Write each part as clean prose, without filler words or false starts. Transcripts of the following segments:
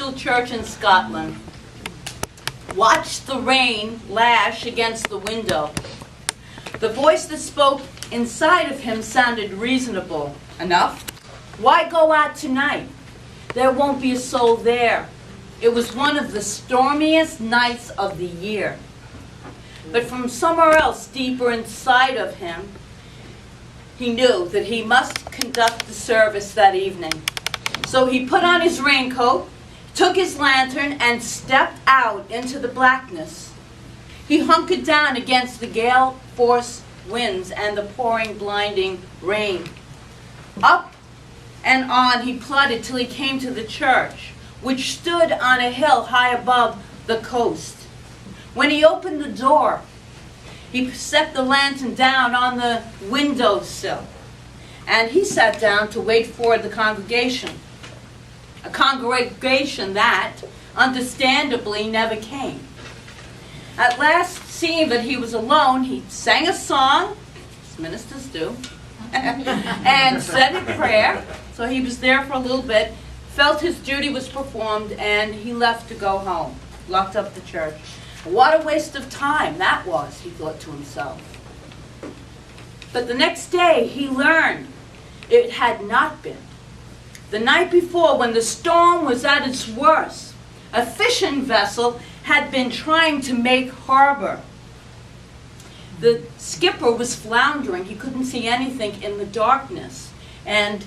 Pentecostal church in Scotland watched the rain lash against the window. The voice that spoke inside of him sounded reasonable enough. Why go out tonight? There won't be a soul there. It was one of the stormiest nights of the year. But from somewhere else deeper inside of him, he knew that he must conduct the service that evening. So he put on his raincoat, took his lantern, and stepped out into the blackness. He hunkered down against the gale-force winds and the pouring, blinding rain. Up and on he plodded till he came to the church, which stood on a hill high above the coast. When he opened the door, he set the lantern down on the windowsill, and he sat down to wait for the congregation. A congregation that, understandably, never came. At last, seeing that he was alone, he sang a song, as ministers do, and said a prayer. So he was there for a little bit, felt his duty was performed, and he left to go home, locked up the church. What a waste of time that was, he thought to himself. But the next day, he learned it had not been. The night before, when the storm was at its worst, a fishing vessel had been trying to make harbor. The skipper was floundering. He couldn't see anything in the darkness. And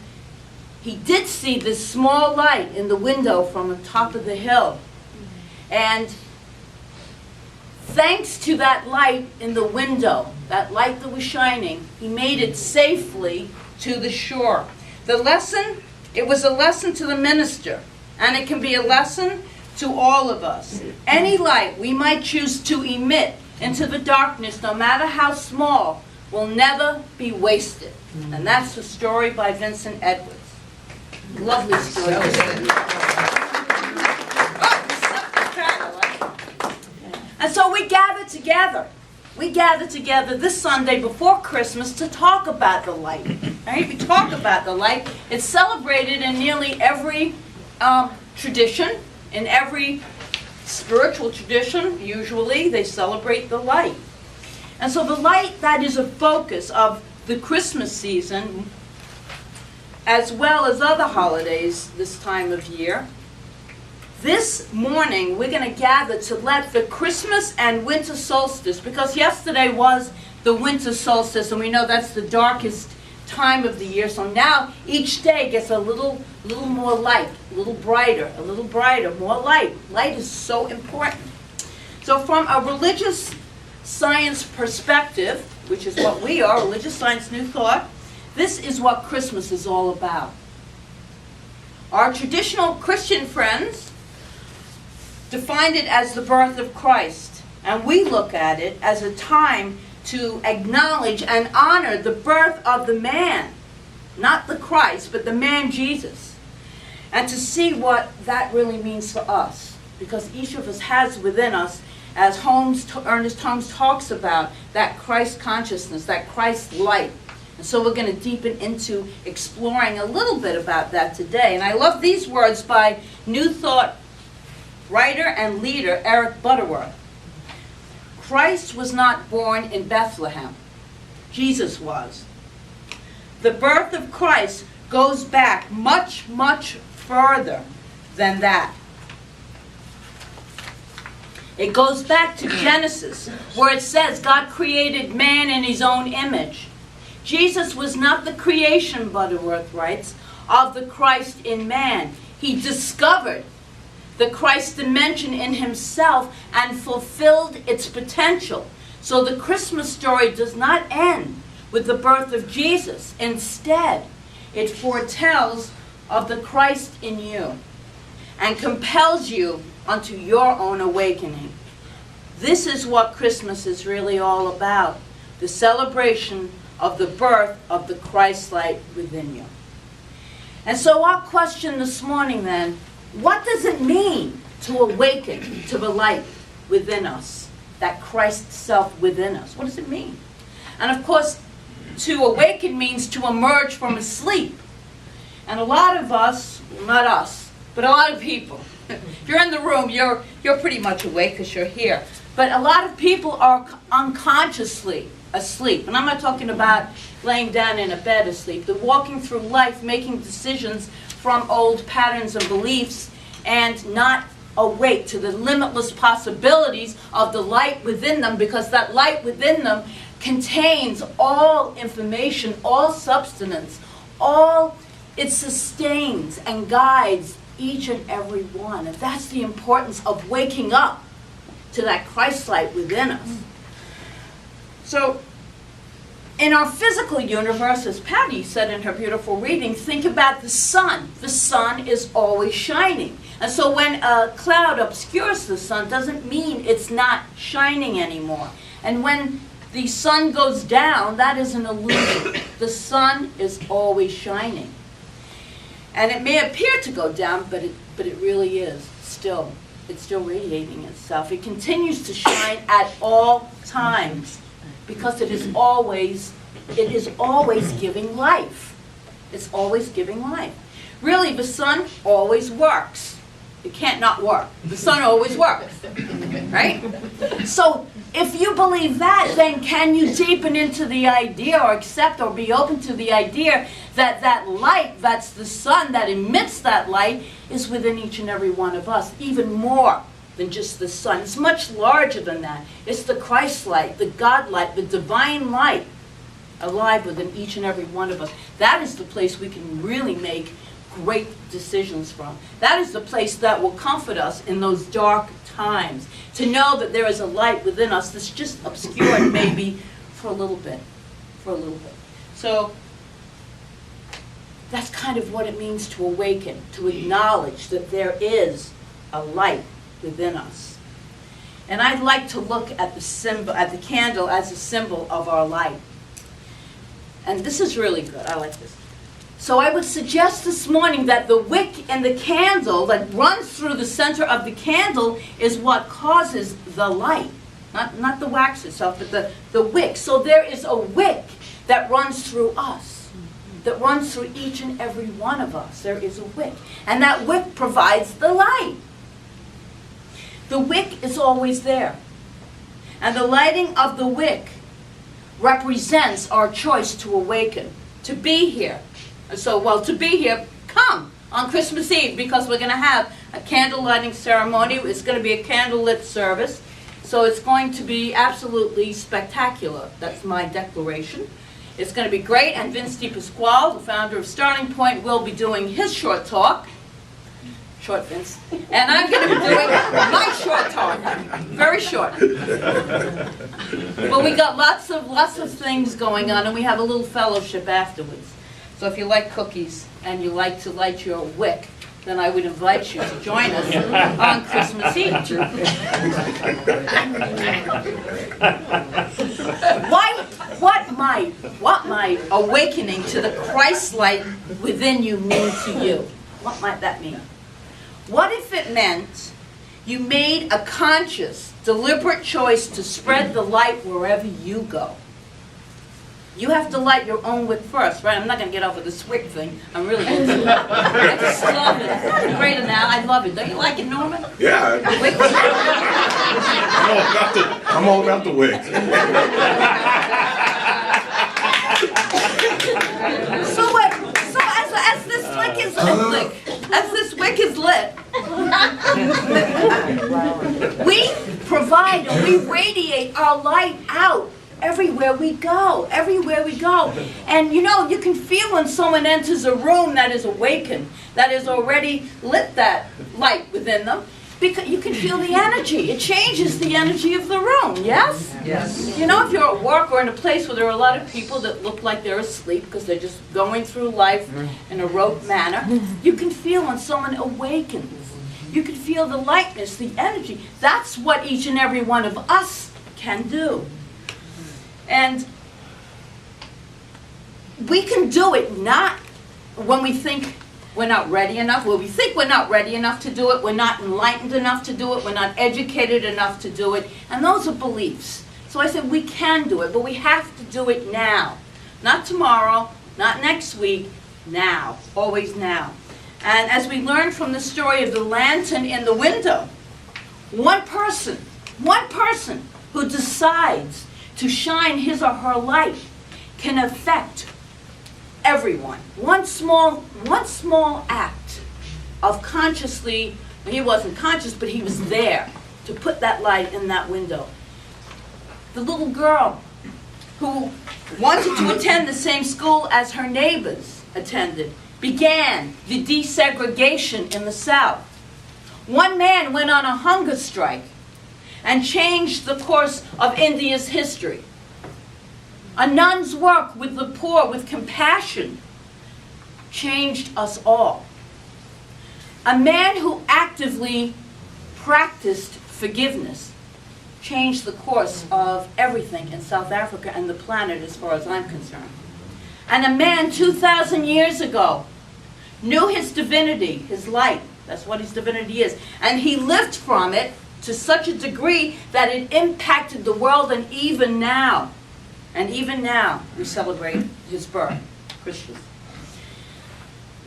he did see this small light in the window from the top of the hill. And thanks to that light in the window, that light that was shining, he made it safely to the shore. It was a lesson to the minister, and it can be a lesson to all of us. Any light we might choose to emit into the darkness, no matter how small, will never be wasted. And that's the story by Vincent Edwards. Lovely story. And so we gather together. We gather together this Sunday before Christmas to talk about the light. Right? We talk about the light. It's celebrated in nearly every tradition, in every spiritual tradition. Usually they celebrate the light. And so the light that is a focus of the Christmas season, as well as other holidays this time of year. This morning, we're going to gather to let the Christmas and winter solstice, because yesterday was the winter solstice, and we know that's the darkest time of the year. So now each day gets a little more light, a little brighter, more light. Light is so important. So from a religious science perspective, which is what we are, religious science, new thought, this is what Christmas is all about. Our traditional Christian friends defined it as the birth of Christ, and we look at it as a time to acknowledge and honor the birth of the man, not the Christ, but the man Jesus, and to see what that really means for us, because each of us has within us, as Ernest Holmes talks about, that Christ consciousness, that Christ light. And so we're going to deepen into exploring a little bit about that today. And I love these words by New Thought writer and leader Eric Butterworth. Christ was not born in Bethlehem. Jesus was. The birth of Christ goes back much, much further than that. It goes back to Genesis, where it says God created man in his own image. Jesus was not the creation, Butterworth writes, of the Christ in man. He discovered the Christ dimension in himself and fulfilled its potential. So the Christmas story does not end with the birth of Jesus. Instead, it foretells of the Christ in you and compels you unto your own awakening. This is what Christmas is really all about, the celebration of the birth of the Christ light within you. And so our question this morning then, what does it mean to awaken to the light within us, that Christ self within us? What does it mean? And of course, to awaken means to emerge from a sleep. And a lot of us, not us, but a lot of people If you're in the room, you're pretty much awake because you're here. But a lot of people are unconsciously asleep. And I'm not talking about laying down in a bed asleep. They're walking through life, making decisions from old patterns and beliefs, and not awake to the limitless possibilities of the light within them, because that light within them contains all information, all substance, it sustains and guides each and every one. And that's the importance of waking up to that Christ light within us. So, in our physical universe, as Patty said in her beautiful reading, think about the sun. The sun is always shining. And so when a cloud obscures the sun, doesn't mean it's not shining anymore. And when the sun goes down, that is an illusion. The sun is always shining. And it may appear to go down, but it really is still. It's still radiating itself. It continues to shine at all times, because it is always giving life. It's always giving life. Really, the sun always works. It can't not work. The sun always works, right? So if you believe that, then can you deepen into the idea, or accept or be open to the idea that that light, that's the sun that emits that light, is within each and every one of us, even more than just the sun. It's much larger than that. It's the Christ light, the God light, the divine light alive within each and every one of us. That is the place we can really make great decisions from. That is the place that will comfort us in those dark times. To know that there is a light within us that's just obscured maybe for a little bit. So that's kind of what it means to awaken, to acknowledge that there is a light within us. And I'd like to look at the symbol, at the candle, as a symbol of our light. And this is really good. I like this. So I would suggest this morning that the wick in the candle that runs through the center of the candle is what causes the light. Not the wax itself, but the wick. So there is a wick that runs through us, that runs through each and every one of us. There is a wick. And that wick provides the light. The wick is always there. And the lighting of the wick represents our choice to awaken, to be here. So, well, to be here, come on Christmas Eve, because we're going to have a candle lighting ceremony. It's going to be a candlelit service. So it's going to be absolutely spectacular. That's my declaration. It's going to be great. And Vince DiPasquale, the founder of Starting Point, will be doing his short talk. Short, Vince. And I'm going to be doing my short talk. Very short. But we got lots of things going on, and we have a little fellowship afterwards. So if you like cookies and you like to light your wick, then I would invite you to join us on Christmas Eve. What might awakening to the Christ light within you mean to you? What might that mean? What if it meant you made a conscious, deliberate choice to spread the light wherever you go? You have to light your own wick first, right? I'm not going to get over this wick thing. I'm really into it. I just love it. It's great now. I love it. Don't you like it, Norman? Yeah. Come on, not the wick. So as this wick is lit, we provide and we radiate our light out. Everywhere we go. And you know, you can feel when someone enters a room that is awakened, that is already lit that light within them, because you can feel the energy. It changes the energy of the room, yes? Yes. You know, if you're at work or in a place where there are a lot of people that look like they're asleep because they're just going through life in a rote manner, you can feel when someone awakens. You can feel the lightness, the energy. That's what each and every one of us can do. And we can do it not when we think we're not ready enough. When we think we're not ready enough to do it, we're not enlightened enough to do it, we're not educated enough to do it. And those are beliefs. So I said we can do it, but we have to do it now. Not tomorrow, not next week, now. Always now. And as we learn from the story of the lantern in the window, one person who decides to shine his or her light can affect everyone. One small act of consciously, he wasn't conscious, but he was there to put that light in that window. The little girl who wanted to attend the same school as her neighbors attended began the desegregation in the South. One man went on a hunger strike and changed the course of India's history. A nun's work with the poor, with compassion, changed us all. A man who actively practiced forgiveness changed the course of everything in South Africa and the planet as far as I'm concerned. And a man 2,000 years ago knew his divinity, his light, that's what his divinity is, and he lived from it to such a degree that it impacted the world, and even now we celebrate his birth, Christmas.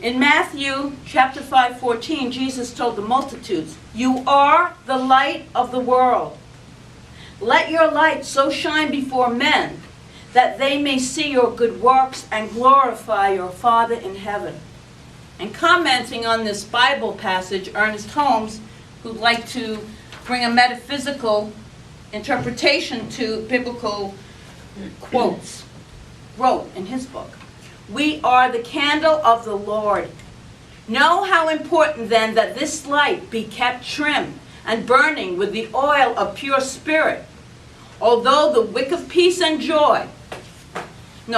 In Matthew chapter 5:14, Jesus told the multitudes, "You are the light of the world. Let your light so shine before men that they may see your good works and glorify your Father in heaven." And commenting on this Bible passage, Ernest Holmes, who'd like to bring a metaphysical interpretation to biblical quotes, wrote in his book, "We are the candle of the Lord. Know how important then that this light be kept trim and burning with the oil of pure spirit, although the wick of peace and joy,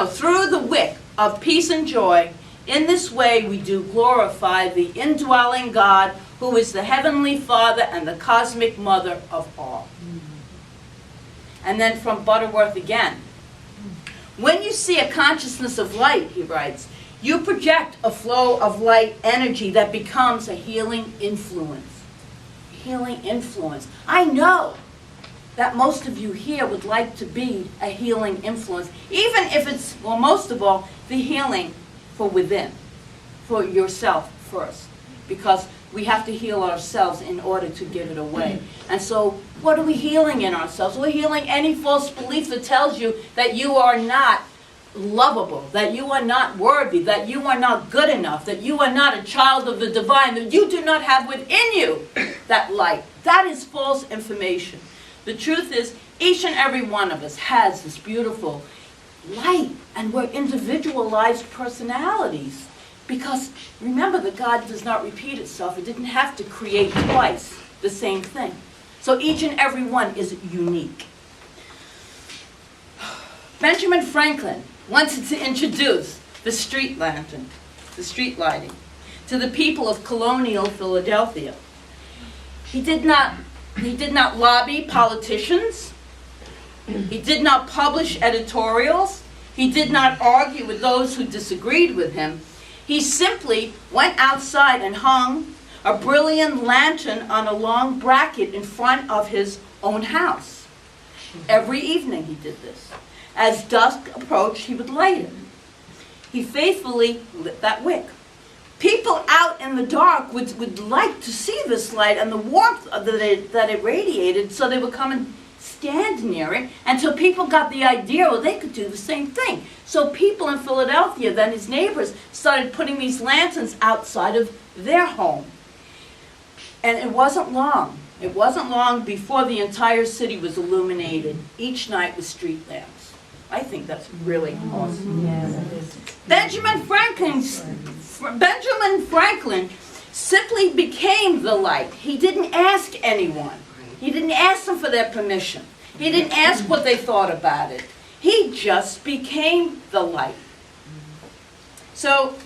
through the wick of peace and joy, in this way we do glorify the indwelling God, who is the heavenly Father and the cosmic mother of all." And then from Butterworth again, "When you see a consciousness of light," he writes, "you project a flow of light energy that becomes a healing influence." Healing influence. I know that most of you here would like to be a healing influence, even if it's, well, most of all, the healing for within, for yourself first, because we have to heal ourselves in order to give it away. And so what are we healing in ourselves? We're healing any false belief that tells you that you are not lovable, that you are not worthy, that you are not good enough, that you are not a child of the divine, that you do not have within you that light. That is false information. The truth is, each and every one of us has this beautiful light, and we're individualized personalities. Because remember that God does not repeat itself. It didn't have to create twice the same thing. So each and every one is unique. Benjamin Franklin wanted to introduce the street lantern, the street lighting, to the people of colonial Philadelphia. He did not lobby politicians. He did not publish editorials. He did not argue with those who disagreed with him. He simply went outside and hung a brilliant lantern on a long bracket in front of his own house. Every evening he did this. As dusk approached, he would light it. He faithfully lit that wick. People out in the dark would like to see this light and the warmth that it radiated, so they would come and stand near it until people got the idea, well, they could do the same thing. So people in Philadelphia, then his neighbors, started putting these lanterns outside of their home. And it wasn't long. It wasn't long before the entire city was illuminated each night with street lamps. I think that's really awesome. Yes, it is. Benjamin Franklin simply became the light. He didn't ask anyone. He didn't ask them for their permission. He didn't ask what they thought about it. He just became the light. So,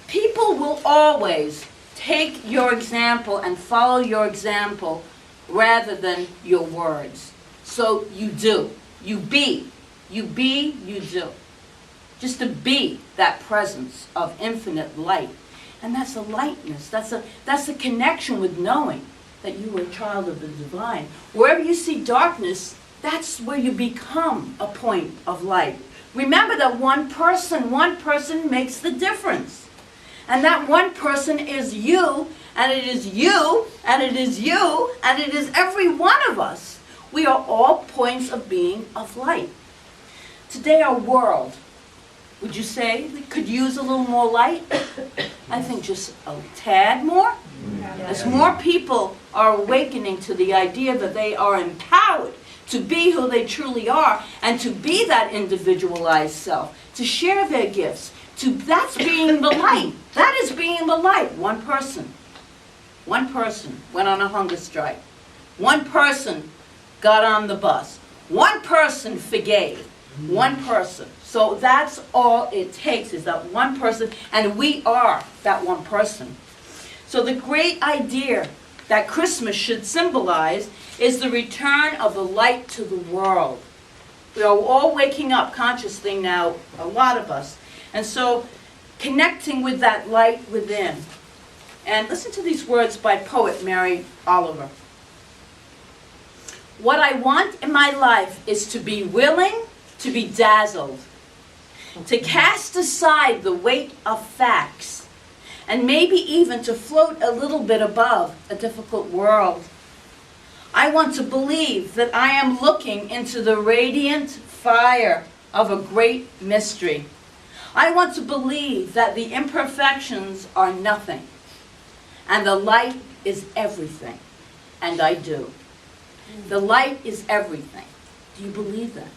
people will always take your example and follow your example rather than your words. So you do. You be. You be, you do. Just to be that presence of infinite light. And that's a lightness. That's a connection with knowing that you are a child of the divine. Wherever you see darkness, that's where you become a point of light. Remember that one person makes the difference. And that one person is you, and it is you, and it is you, and it is every one of us. We are all points of being of light. Today our world, would you say, we could use a little more light? I think just a tad more. As more people are awakening to the idea that they are empowered to be who they truly are, and to be that individualized self, to share their gifts, that's being the light. That is being the light. One person went on a hunger strike. One person got on the bus. One person forgave. One person. So that's all it takes, is that one person, and we are that one person. So the great idea that Christmas should symbolize is the return of the light to the world. We are all waking up consciously now, a lot of us. And so connecting with that light within. And listen to these words by poet Mary Oliver. What I want in my life is to be willing to be dazzled, to cast aside the weight of facts, and maybe even to float a little bit above a difficult world. I want to believe that I am looking into the radiant fire of a great mystery. I want to believe that the imperfections are nothing, and the light is everything. And I do. The light is everything. Do you believe that?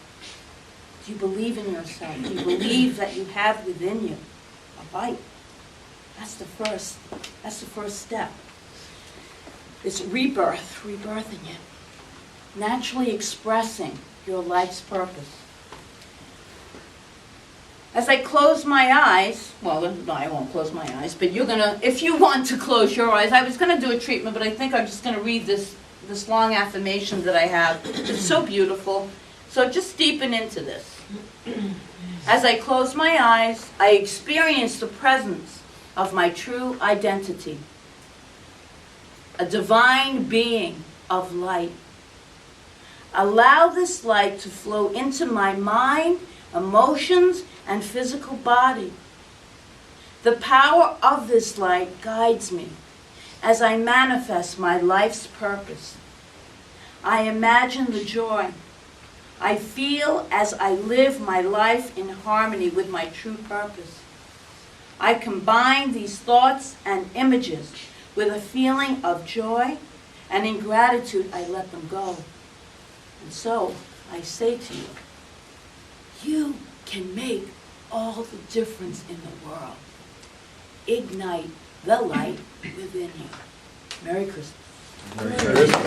Do you believe in yourself? Do you believe that you have within you a light? That's the first step. It's rebirth, rebirthing it. Naturally expressing your life's purpose. As I close my eyes, well, no, I won't close my eyes, but you're going to, if you want to close your eyes, I was going to do a treatment, but I think I'm just going to read this long affirmation that I have. It's so beautiful. So just deepen into this. As I close my eyes, I experience the presence of my true identity, a divine being of light. Allow this light to flow into my mind, emotions, and physical body. The power of this light guides me as I manifest my life's purpose. I imagine the joy I feel as I live my life in harmony with my true purpose. I combine these thoughts and images with a feeling of joy, and in gratitude I let them go. And so I say to you, you can make all the difference in the world. Ignite the light within you. Merry Christmas. Merry Christmas.